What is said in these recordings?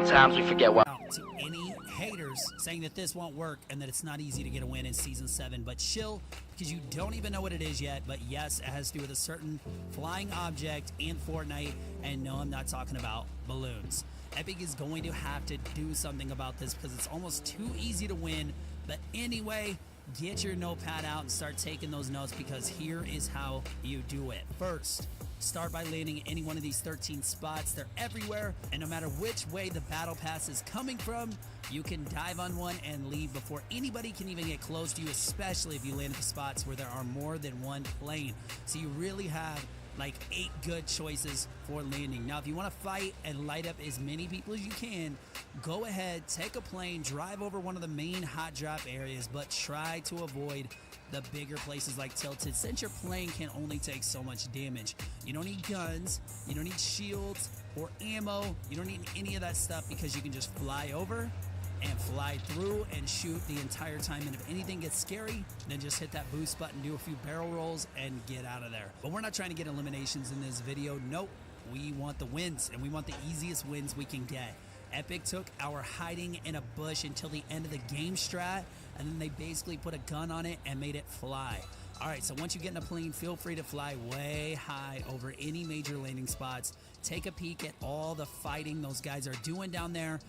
Sometimes we forget why. To any haters saying that this won't work and that it's not easy to get a win in Season 7, but chill, because you don't even know what it is yet. But yes, it has to do with a certain flying object in Fortnite, and no, I'm not talking about balloons. Epic is going to have to do something about this because it's almost too easy to win. But anyway, get your notepad out and start taking those notes, because here is how you do it. First, start by landing any one of these 13 spots. They're everywhere, and no matter which way the battle pass is coming from, you can dive on one and leave before anybody can even get close to you, especially if you land at the spots where there are more than one plane. So you really have like 8 good choices for landing. Now, if you want to fight and light up as many people as you can, go ahead, take a plane, drive over one of the main hot drop areas, but try to avoid the bigger places like Tilted, since your plane can only take so much damage. You don't need guns, you don't need shields or ammo, you don't need any of that stuff, because you can just fly over and fly through and shoot the entire time. And if anything gets scary, then just hit that boost button, do a few barrel rolls, and get out of there. But we're not trying to get eliminations in this video. Nope, we want the wins, and we want the easiest wins we can get. Epic took our hiding in a bush until the end of the game strat, and then they basically put a gun on it and made it fly. All right, so once you get in a plane, feel free to fly way high over any major landing spots. Take a peek at all the fighting those guys are doing down there,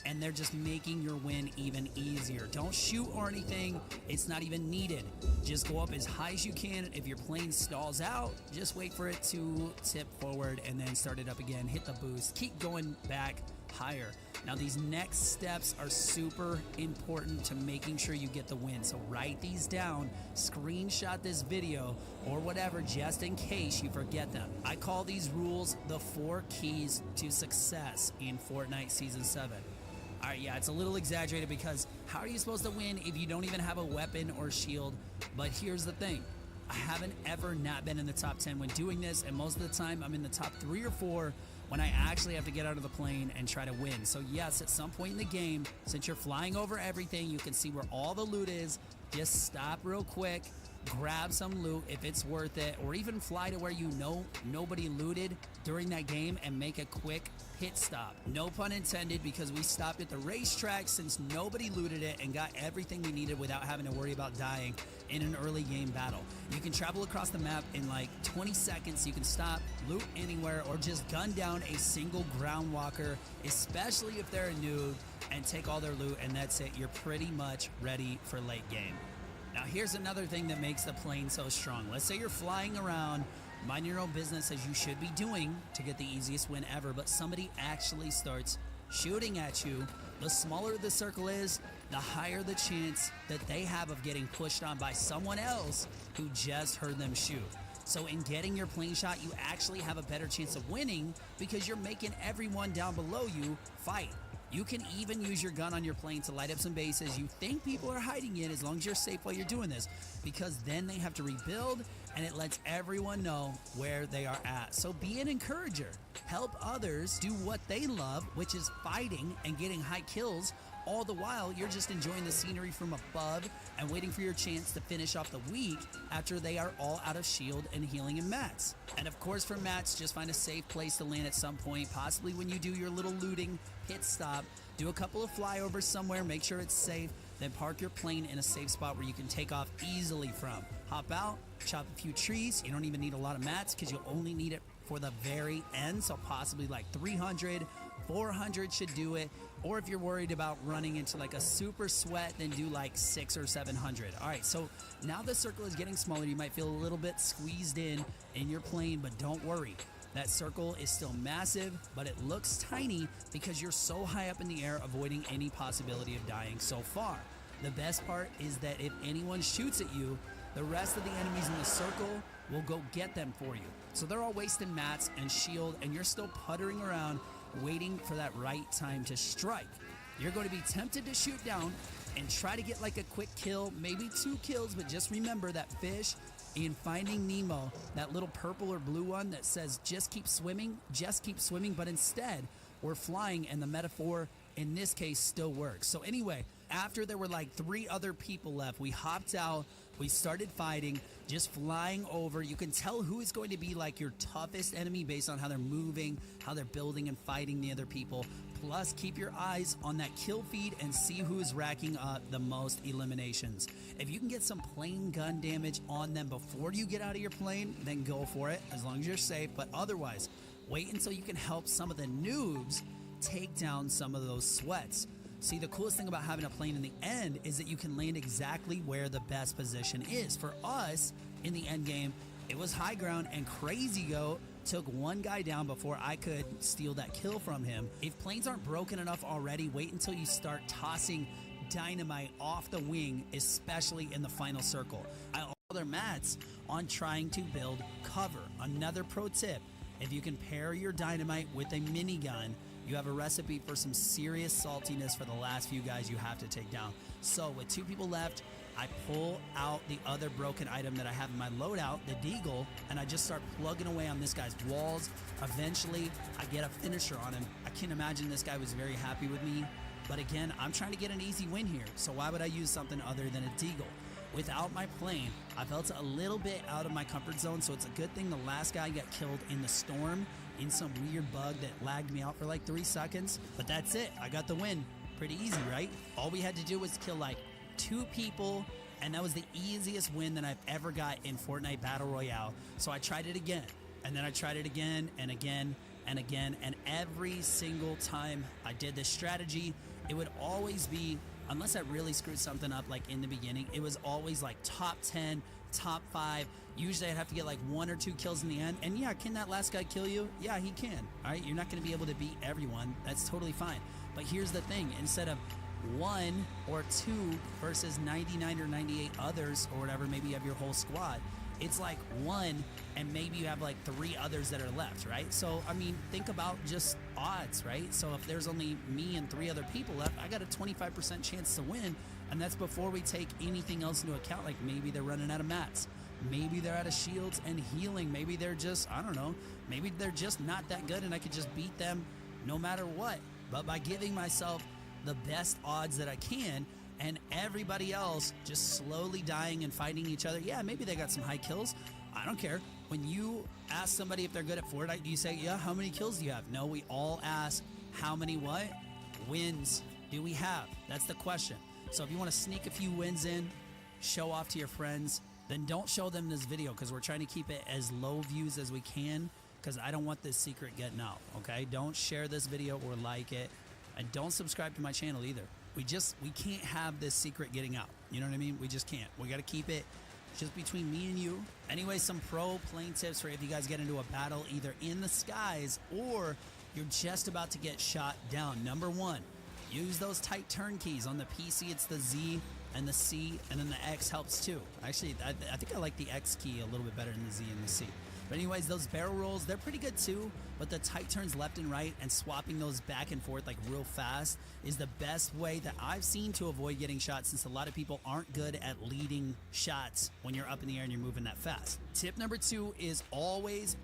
and they're just making your win even easier. Don't shoot or anything. It's not even needed. Just go up as high as you can. If your plane stalls out, just wait for it to tip forward and then start it up again. Hit the boost. Keep going back higher. Now, these next steps are super important to making sure you get the win. So write these down, screenshot this video or whatever, just in case you forget them. I call these rules the 4 keys to success in Fortnite Season 7. All right, yeah, it's a little exaggerated, because how are you supposed to win if you don't even have a weapon or shield? But here's the thing. I haven't ever not been in the top 10 when doing this, and most of the time I'm in the top 3 or 4 when I actually have to get out of the plane and try to win. So yes, at some point in the game, since you're flying over everything, you can see where all the loot is. Just stop real quick, grab some loot if it's worth it, or even fly to where you know nobody looted during that game and make a quick pit stop. No pun intended, because we stopped at the racetrack since nobody looted it and got everything we needed without having to worry about dying in an early game battle. You can travel across the map in like 20 seconds. You can stop, loot anywhere, or just gun down a single ground walker, especially if they're a noob, and take all their loot, and that's it. You're pretty much ready for late game. Now, here's another thing that makes the plane so strong. Let's say you're flying around, mind your own business as you should be doing to get the easiest win ever, but somebody actually starts shooting at you. The smaller the circle is, the higher the chance that they have of getting pushed on by someone else who just heard them shoot. So in getting your plane shot, you actually have a better chance of winning, because you're making everyone down below you fight. You can even use your gun on your plane to light up some bases you think people are hiding in, as long as you're safe while you're doing this, because then they have to rebuild, and it lets everyone know where they are at. So be an encourager. Help others do what they love, which is fighting and getting high kills. All the while, you're just enjoying the scenery from above and waiting for your chance to finish off the week after they are all out of shield and healing and mats. And of course, for mats, just find a safe place to land at some point, possibly when you do your little looting pit stop. Do a couple of flyovers somewhere, make sure it's safe, then park your plane in a safe spot where you can take off easily from. Hop out, chop a few trees. You don't even need a lot of mats, because you'll only need it for the very end, so possibly like 300, 400 should do it. Or if you're worried about running into like a super sweat, then do like 600 or 700. All right, so now the circle is getting smaller. You might feel a little bit squeezed in your plane, but don't worry. That circle is still massive, but it looks tiny because you're so high up in the air, avoiding any possibility of dying so far. The best part is that if anyone shoots at you, the rest of the enemies in the circle will go get them for you. So they're all wasting mats and shield, and you're still puttering around waiting for that right time to strike. You're going to be tempted to shoot down and try to get like a quick kill, maybe 2 kills, but just remember that fish in Finding Nemo, that little purple or blue one that says just keep swimming, but instead we're flying, and the metaphor in this case still works. So anyway, after there were like 3 other people left, we hopped out, We started fighting, just flying over. You can tell who is going to be like your toughest enemy based on how they're moving, how they're building and fighting the other people. Plus, keep your eyes on that kill feed and see who is racking up the most eliminations. If you can get some plane gun damage on them before you get out of your plane, then go for it, as long as you're safe. But otherwise, wait until you can help some of the noobs take down some of those sweats. See, the coolest thing about having a plane in the end is that you can land exactly where the best position is. For us, in the end game, it was high ground, and Crazy Goat took one guy down before I could steal that kill from him. If planes aren't broken enough already, wait until you start tossing dynamite off the wing, especially in the final circle. I all their mats on trying to build cover. Another pro tip, if you can pair your dynamite with a minigun, you have a recipe for some serious saltiness for the last few guys you have to take down. So with 2 people left, I pull out the other broken item that I have in my loadout, the Deagle, and I just start plugging away on this guy's walls. Eventually, I get a finisher on him. I can't imagine this guy was very happy with me. But again, I'm trying to get an easy win here, so why would I use something other than a Deagle? Without my plane, I felt a little bit out of my comfort zone, so it's a good thing the last guy got killed in the storm in some weird bug that lagged me out for like 3 seconds. But that's it. I got the win. Pretty easy, right? All we had to do was kill like 2 people, and that was the easiest win that I've ever got in Fortnite Battle Royale. So I tried it again, and then I tried it again and again and again, and every single time I did this strategy, it would always be, unless I really screwed something up like in the beginning, it was always like top 10, top 5. Usually I'd have to get like 1 or 2 kills in the end. And yeah, can that last guy kill you? Yeah, he can. All right, you're not going to be able to beat everyone. That's totally fine. But here's the thing, instead of 1 or 2 versus 99 or 98 others or whatever, maybe you have your whole squad, it's like 1 and maybe you have like 3 others that are left, right? So, I mean, think about just odds, right? So if there's only me and 3 other people left, I got a 25% chance to win, and that's before we take anything else into account, like maybe they're running out of mats, maybe they're out of shields and healing, maybe they're just, I don't know, maybe they're just not that good and I could just beat them no matter what. But by giving myself the best odds that I can, and everybody else just slowly dying and fighting each other. Yeah, maybe they got some high kills. I don't care. When you ask somebody if they're good at Fortnite, do you say, yeah, how many kills do you have? No, we all ask, how many what? Wins do we have? That's the question. So if you want to sneak a few wins in, show off to your friends, then don't show them this video, because we're trying to keep it as low views as we can, because I don't want this secret getting out, okay? Don't share this video or like it, and don't subscribe to my channel either. We can't have this secret getting out. You know what I mean? We just can't. We got to keep it just between me and you. Anyway, some pro plane tips for if you guys get into a battle either in the skies or you're just about to get shot down. Number 1, use those tight turn keys. On the PC, it's the Z and the C, and then the X helps too. Actually, I think I like the X key a little bit better than the Z and the C. But anyways, those barrel rolls, they're pretty good too, but the tight turns left and right and swapping those back and forth like real fast is the best way that I've seen to avoid getting shot, since a lot of people aren't good at leading shots when you're up in the air and you're moving that fast. Tip number 2 is always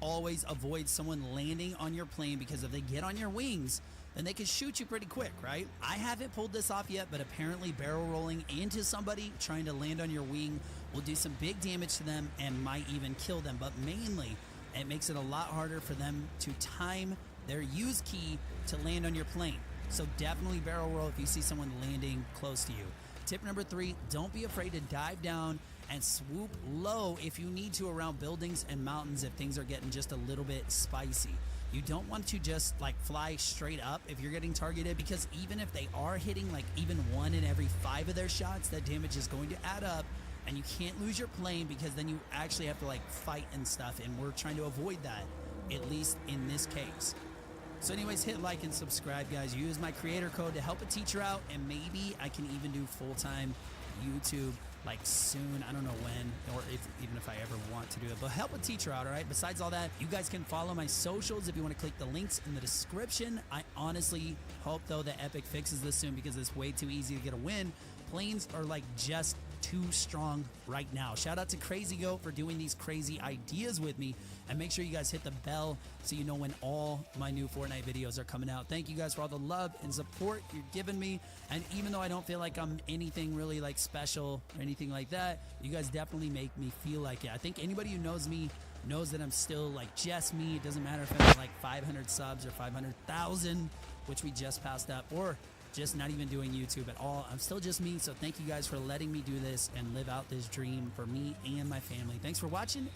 avoid someone landing on your plane, because if they get on your wings, then they can shoot you pretty quick, right? I haven't pulled this off yet, but apparently barrel rolling into somebody trying to land on your wing will do some big damage to them and might even kill them. But mainly, it makes it a lot harder for them to time their use key to land on your plane. So definitely barrel roll if you see someone landing close to you. Tip number 3, don't be afraid to dive down and swoop low if you need to around buildings and mountains if things are getting just a little bit spicy. You don't want to just like fly straight up if you're getting targeted, because even if they are hitting like even 1 in every 5 of their shots, that damage is going to add up, and you can't lose your plane, because then you actually have to like fight and stuff, and we're trying to avoid that, at least in this case. So anyways, hit like and subscribe, guys. Use my creator code to help a teacher out, and maybe I can even do full-time YouTube like soon. I don't know when, or even if I ever want to do it, but help a teacher out, all right? Besides all that, you guys can follow my socials if you want to click the links in the description. I honestly hope, though, that Epic fixes this soon, because it's way too easy to get a win. Planes are like just too strong right now. Shout out to Crazy Goat for doing these crazy ideas with me. And make sure you guys hit the bell so you know when all my new Fortnite videos are coming out. Thank you guys for all the love and support you're giving me. And even though I don't feel like I'm anything really like special or anything like that, you guys definitely make me feel like it. I think anybody who knows me knows that I'm still like just me. It doesn't matter if I'm at like 500 subs or 500,000, which we just passed up, or just not even doing YouTube at all. I'm still just me. So thank you guys for letting me do this and live out this dream for me and my family. Thanks for watching.